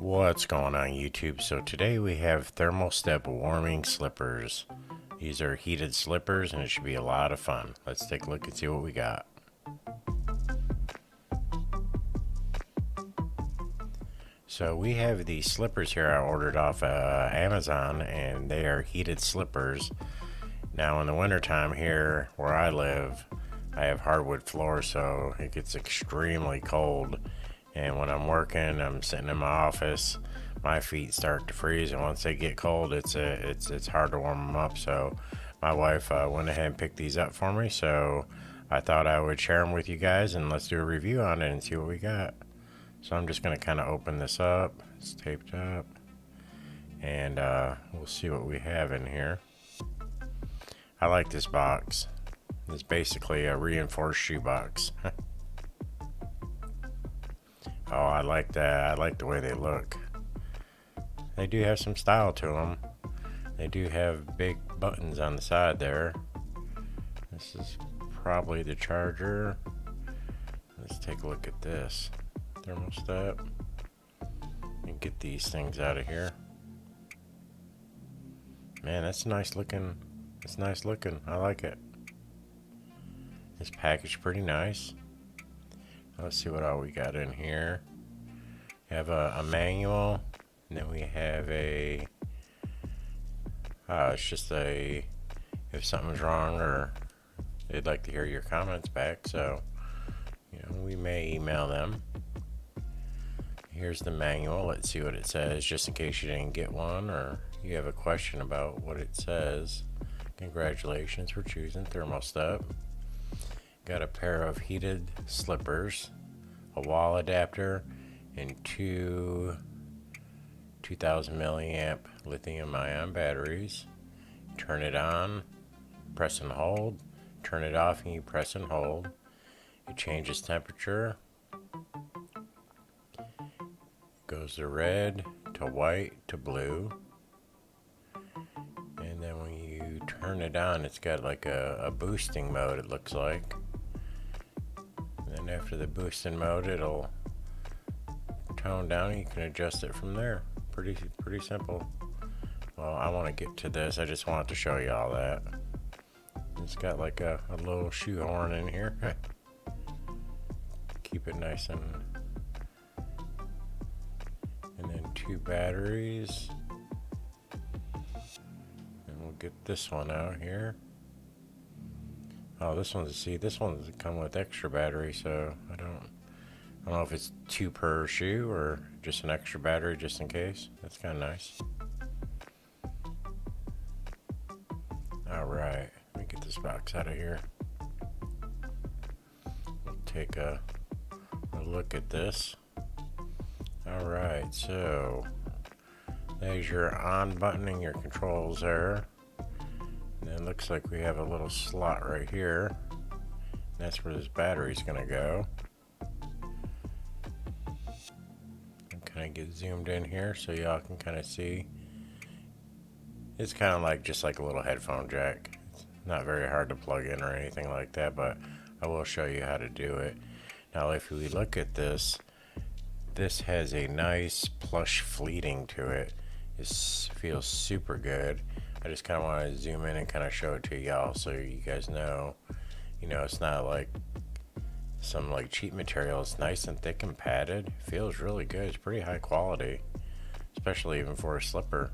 What's going on YouTube? So today we have thermal step warming slippers. These are heated slippers and it should be a lot of fun. Let's take a look and see what we got. So we have these slippers here I ordered off Amazon, and they are heated slippers. Now in the wintertime here where I live, I have hardwood floors, so it gets extremely cold. And when I'm working, I'm sitting in my office, my feet start to freeze, and once they get cold, it's hard to warm them up. So my wife went ahead and picked these up for me, so I thought I would share them with you guys, and let's do a review on it and see what we got. So I'm just going to kind of open this up. It's taped up, and we'll see what we have in here. I like this box. It's basically a reinforced shoe box. Oh, I like that. I like the way they look. They do have some style to them. They do have big buttons on the side there. This is probably the charger. Let's take a look at this thermostat and get these things out of here. Man, that's nice looking. It's nice looking. I like it. It's packaged pretty nice. Let's see what all we got in here. We have a manual, and then we have a, it's just a, if something's wrong or they'd like to hear your comments back, so, we may email them. Here's the manual. Let's see what it says, just in case you didn't get one or you have a question about what it says. Congratulations for choosing Thermostep. Got a pair of heated slippers, a wall adapter, and two 2000 milliamp lithium ion batteries. Turn it on, press and hold. Turn it off and you press and hold. It changes temperature. Goes to red, to white, to blue. And then when you turn it on, it's got like a boosting mode, it looks like. And after the boosting mode, it'll tone down and you can adjust it from there. Pretty simple. Well, I want to get to this. I just wanted to show you all that. It's got like a little shoehorn in here. Keep it nice and then two batteries. And we'll get this one out here. Oh, this one's come with extra battery, so I don't know if it's two per shoe or just an extra battery just in case. That's kind of nice. Alright, let me get this box out of here. We'll take a look at this. Alright, so there's your on button and your controls there. And it looks like we have a little slot right here. That's where this battery's gonna go. I'm kind of get zoomed in here so y'all can kind of see. It's kind of like just like a little headphone jack. It's not very hard to plug in or anything like that, but I will show you how to do it. Now if we look at this, this has a nice plush fleeting to it. It feels super good. I just kind of want to zoom in and kind of show it to y'all so you guys know, it's not like some like cheap material. It's nice and thick and padded. Feels really good. It's pretty high quality, especially even for a slipper.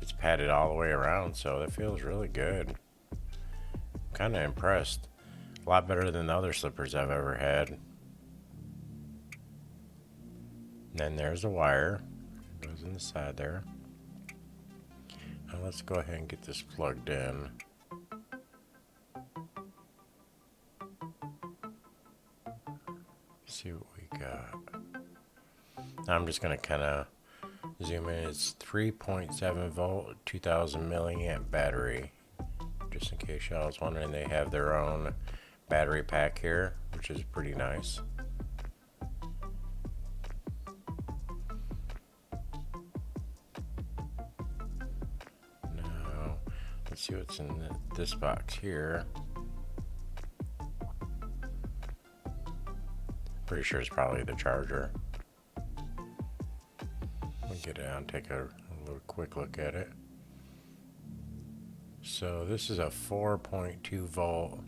It's padded all the way around, so that feels really good. I'm kind of impressed. A lot better than the other slippers I've ever had. And then there's a wire. It goes in the side there. Now let's go ahead and get this plugged in. See what we got. Now I'm just going to kind of zoom in. It's 3.7 volt, 2000 milliamp battery. Just in case y'all was wondering, they have their own battery pack here, which is pretty nice. Let's see what's in this box here. Pretty sure it's probably the charger. me get it out and take a little quick look at it. So this is a 4.2 volt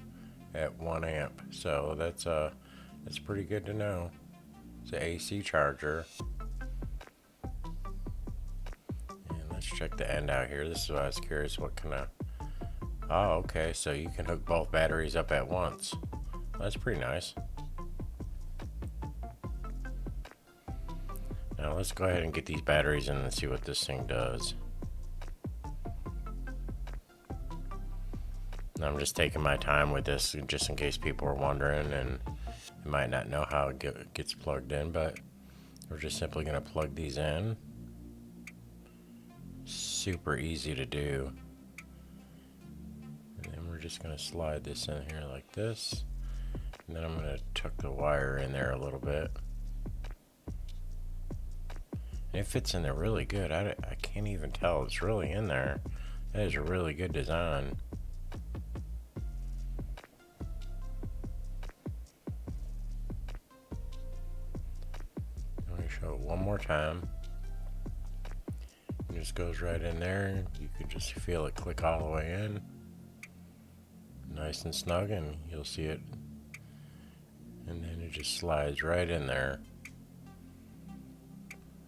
at 1 amp. So that's pretty good to know. It's an AC charger. And let's check the end out here. This is why I was curious what kind of... Oh, okay, so you can hook both batteries up at once. That's pretty nice. Now let's go ahead and get these batteries in and see what this thing does. I'm just taking my time with this just in case people are wondering and you might not know how it gets plugged in, but we're just simply going to plug these in. Super easy to do. And then we're just going to slide this in here like this. And then I'm going to tuck the wire in there a little bit. And it fits in there really good. I can't even tell it's really in there. That is a really good design. Let me show it one more time. It just goes right in there. You can just feel it click all the way in. Nice and snug, and you'll see it. And then it just slides right in there.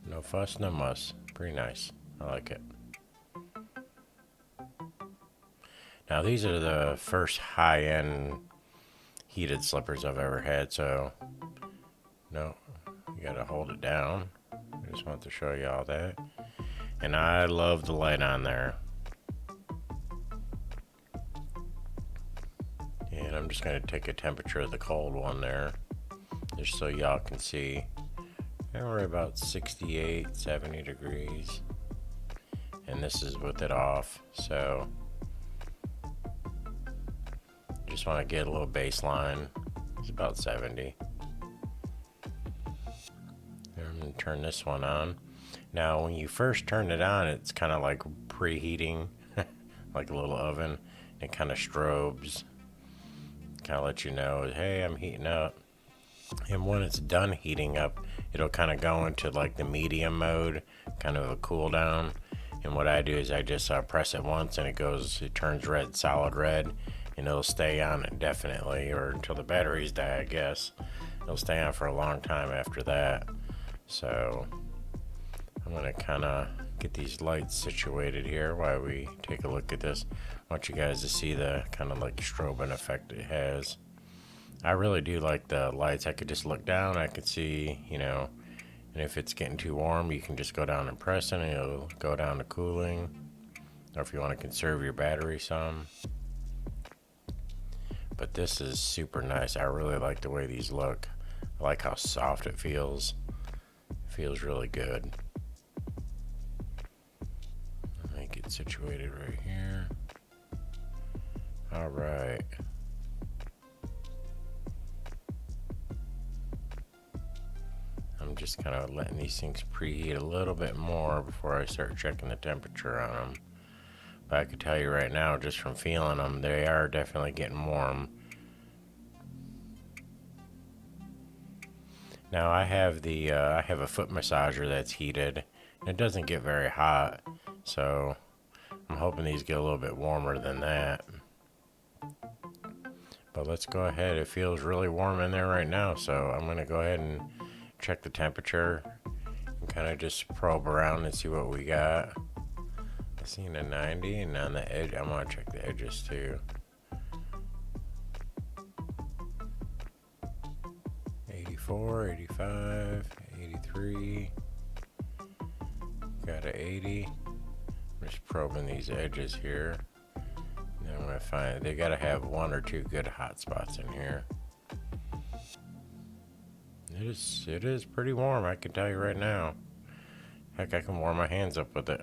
No fuss, no muss. Pretty nice. I like it. Now these are the first high-end heated slippers I've ever had, so no, you gotta hold it down. I just want to show you all that. And I love the light on there. And I'm just gonna take a temperature of the cold one there, just so y'all can see. And we're about 68, 70 degrees. And this is with it off, so just want to get a little baseline. It's about 70. I'm going to turn this one on. Now when you first turn it on, it's kind of like preheating, like a little oven. It kind of strobes, kind of let you know, hey, I'm heating up. And when it's done heating up, it'll kind of go into like the medium mode, kind of a cool down. And what I do is I just press it once and it turns red, solid red, and it'll stay on indefinitely, or until the batteries die, I guess. It'll stay on for a long time after that. So I'm gonna kind of get these lights situated here while we take a look at this. I want you guys to see the kind of like strobing effect it has. I really do like the lights. I could just look down, I could see, you know, and if it's getting too warm, you can just go down and press it and it'll go down to cooling. Or if you want to conserve your battery some. But this is super nice. I really like the way these look. I like how soft it feels. It feels really good. Let me get situated right here. All right. I'm just kind of letting these things preheat a little bit more before I start checking the temperature on them. But I can tell you right now, just from feeling them, they are definitely getting warm. Now I have a foot massager that's heated, and it doesn't get very hot, so I'm hoping these get a little bit warmer than that. But let's go ahead. It feels really warm in there right now, so I'm gonna go ahead and check the temperature and kind of just probe around and see what we got. I seen a 90, and on the edge, I'm gonna check the edges too. 84, 85, 83. Got a 80. I'm just probing these edges here. And then I'm gonna find they gotta have one or two good hot spots in here. It is pretty warm, I can tell you right now. Heck, I can warm my hands up with it.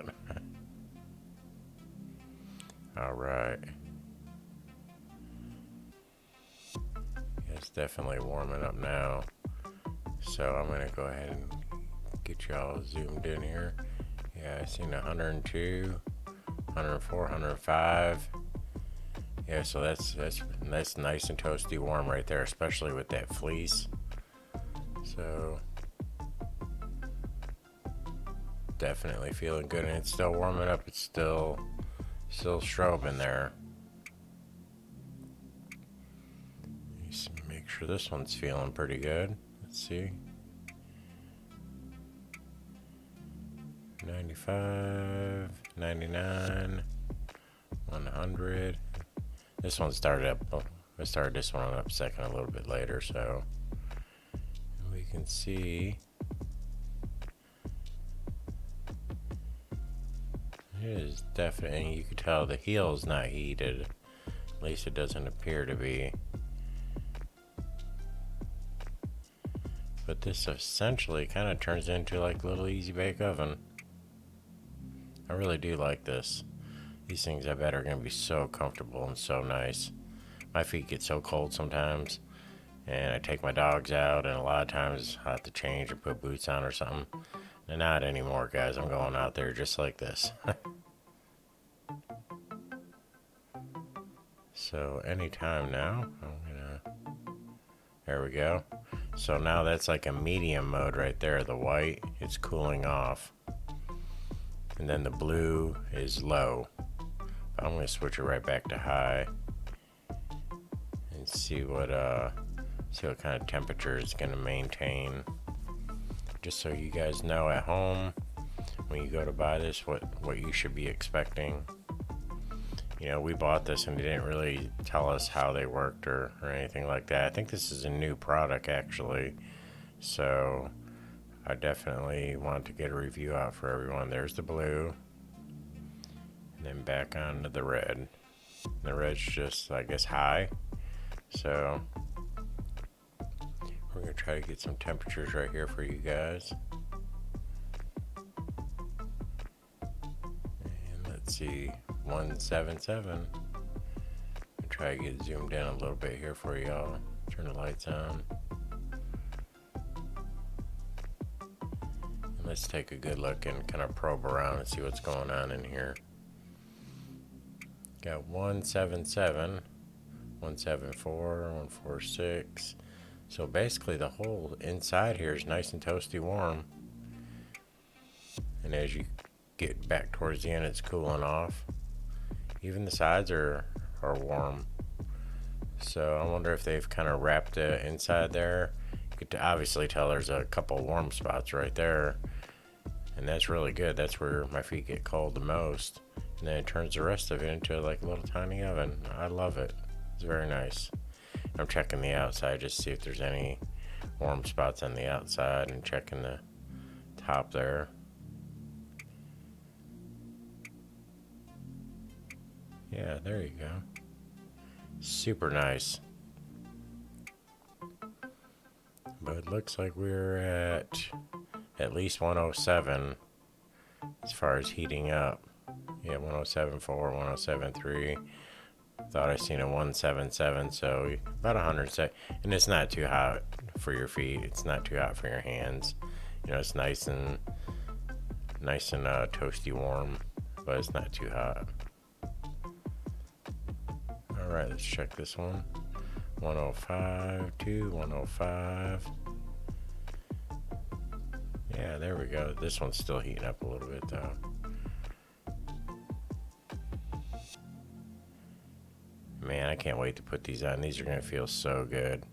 Alright. It's definitely warming up now. So I'm going to go ahead and get y'all zoomed in here. Yeah, I seen 102, 104, 105. Yeah, so that's nice and toasty warm right there, especially with that fleece. So definitely feeling good, and it's still warming up. It's still strobing there. Just make sure this one's feeling pretty good. Let's see. 95, 99, 100. This one started up. I started this one up second a little bit later, so we can see it is definitely. You can tell the heel's not heated. At least it doesn't appear to be. But this essentially kind of turns into like a little easy bake oven. I really do like this. These things I bet are going to be so comfortable and so nice. My feet get so cold sometimes, and I take my dogs out, and a lot of times I have to change or put boots on or something. And not anymore, guys. I'm going out there just like this. So anytime now, there we go. So now that's like a medium mode right there. The white, it's cooling off. And then the blue is low. I'm going to switch it right back to high and see what kind of temperature it's going to maintain. Just so you guys know at home when you go to buy this what you should be expecting. You know, we bought this and they didn't really tell us how they worked or anything like that. I think this is a new product actually. So I definitely want to get a review out for everyone. There's the blue. And then back onto the red. The red's just, I guess, high. So we're going to try to get some temperatures right here for you guys. And let's see, 177. I'll try to get zoomed in a little bit here for y'all. Turn the lights on. And let's take a good look and kind of probe around and see what's going on in here. Got 177, 174, 146. So basically the whole inside here is nice and toasty warm. And as you get back towards the end, it's cooling off. Even the sides are warm. So I wonder if they've kind of wrapped the inside there. You could obviously tell there's a couple warm spots right there. And that's really good. That's where my feet get cold the most. And then it turns the rest of it into like a little tiny oven. I love it. It's very nice. I'm checking the outside just to see if there's any warm spots on the outside and checking the top there. Yeah, there you go. Super nice. But it looks like we're at least 107 as far as heating up. Yeah, 107.4, 107.3. Thought I seen a 177, so about 100. And it's not too hot for your feet. It's not too hot for your hands. You know, it's nice and toasty warm, but it's not too hot. All right, let's check this one. 105 to 105. Yeah, there we go. This one's still heating up a little bit though. Man, I can't wait to put these on. These are going to feel so good.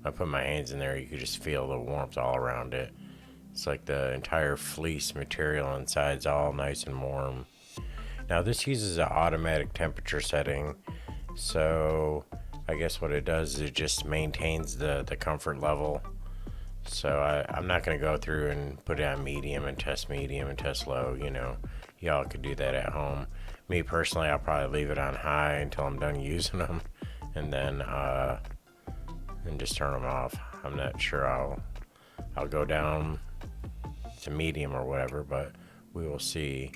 I put my hands in there, you can just feel the warmth all around it. It's like the entire fleece material inside is all nice and warm. Now this uses an automatic temperature setting. So I guess what it does is it just maintains the comfort level. So I'm not going to go through and put it on medium and test low. You know, y'all could do that at home. Me personally, I'll probably leave it on high until I'm done using them, and then just turn them off. I'm not sure I'll go down to medium or whatever, but we will see.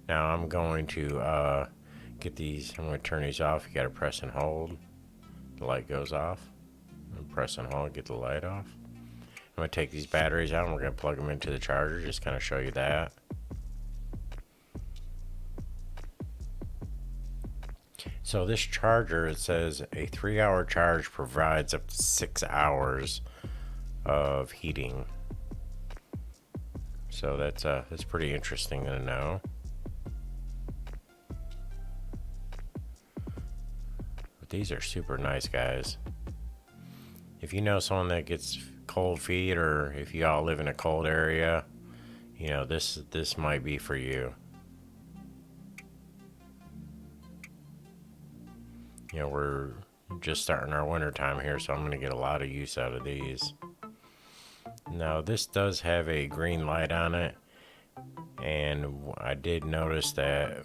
Now I'm going to get these. I'm going to turn these off. You got to press and hold. The light goes off. And press and hold, get the light off. I'm going to take these batteries out and we're going to plug them into the charger. Just kind of show you that. So this charger, it says a 3-hour charge provides up to 6 hours of heating. So that's pretty interesting to know. But these are super nice, guys. If you know someone that gets cold feet, or if you all live in a cold area, you know, this might be for you. You know, we're just starting our winter time here, so I'm going to get a lot of use out of these. Now, this does have a green light on it, and I did notice that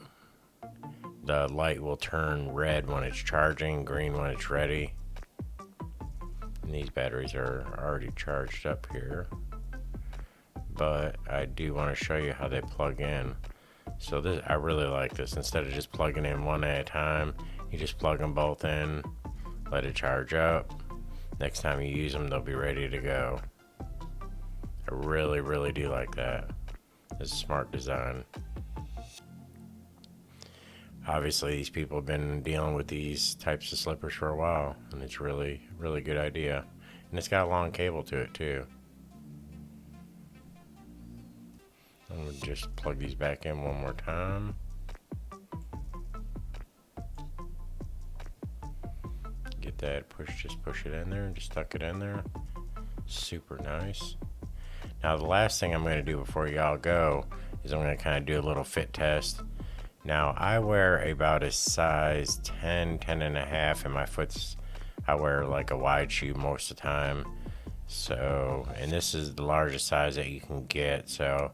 the light will turn red when it's charging, green when it's ready. And these batteries are already charged up here, but I do want to show you how they plug in. So this, I really like this. Instead of just plugging in one at a time, you just plug them both in, let it charge up. Next time you use them, they'll be ready to go. I really do like that. It's a smart design. Obviously, these people have been dealing with these types of slippers for a while, and it's really good idea. And it's got a long cable to it too. I'm gonna just plug these back in one more time. Get that just push it in there and just tuck it in there. Super nice. Now the last thing I'm gonna do before y'all go is I'm gonna kind of do a little fit test. Now I wear about a size 10, 10 and a half, and my foot's, I wear like a wide shoe most of the time. So, and this is the largest size that you can get. So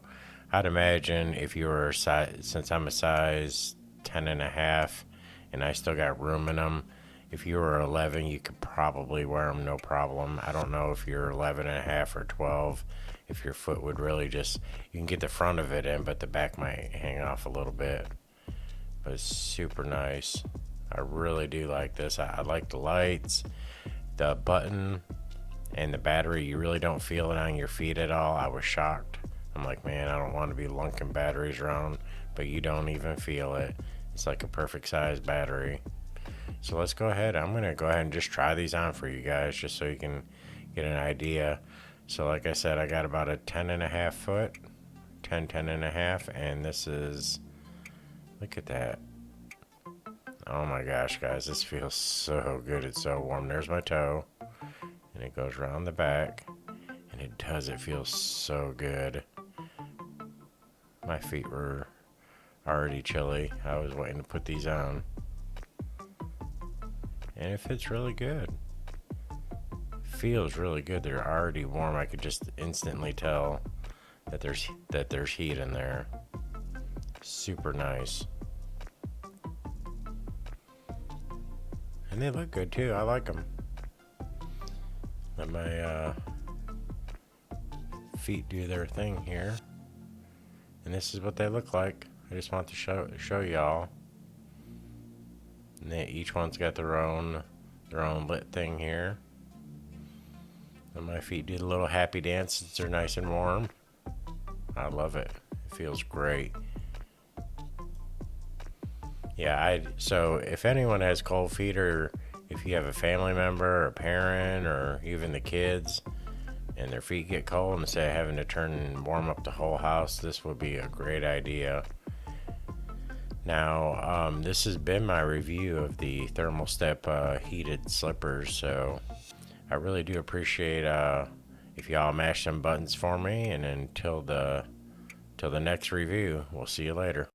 I'd imagine if you were a size, since I'm a size 10 and a half and I still got room in them, if you were 11, you could probably wear them no problem. I don't know if you're 11 and a half or 12, if your foot would really just, you can get the front of it in, but the back might hang off a little bit. But it's super nice. I really do like this. I like the lights, the button, and the battery. You really don't feel it on your feet at all. I was shocked. I'm like, man, I don't want to be lunking batteries around, but you don't even feel it. It's like a perfect size battery. So let's go ahead. I'm going to go ahead and just try these on for you guys, just so you can get an idea. So like I said, I got about a 10 and a half foot, 10 and a half, and this is, look at that. Oh my gosh, guys, this feels so good. It's so warm. There's my toe, and it goes around the back, and it feels so good. My feet were already chilly. I was waiting to put these on, and it fits really good. Feels really good. They're already warm. I could just instantly tell that there's heat in there. Super nice. And they look good too. I like them. Let my feet do their thing here. And this is what they look like. I just want to show y'all. And each one's got their own lit thing here. And my feet do the little happy dance since they're nice and warm. I love it. It feels great. Yeah, so if anyone has cold feet, or if you have a family member or a parent or even the kids and their feet get cold, instead of having to turn and warm up the whole house, this would be a great idea. Now, this has been my review of the Thermal Step heated slippers, so I really do appreciate if y'all mash some buttons for me, and until the next review, we'll see you later.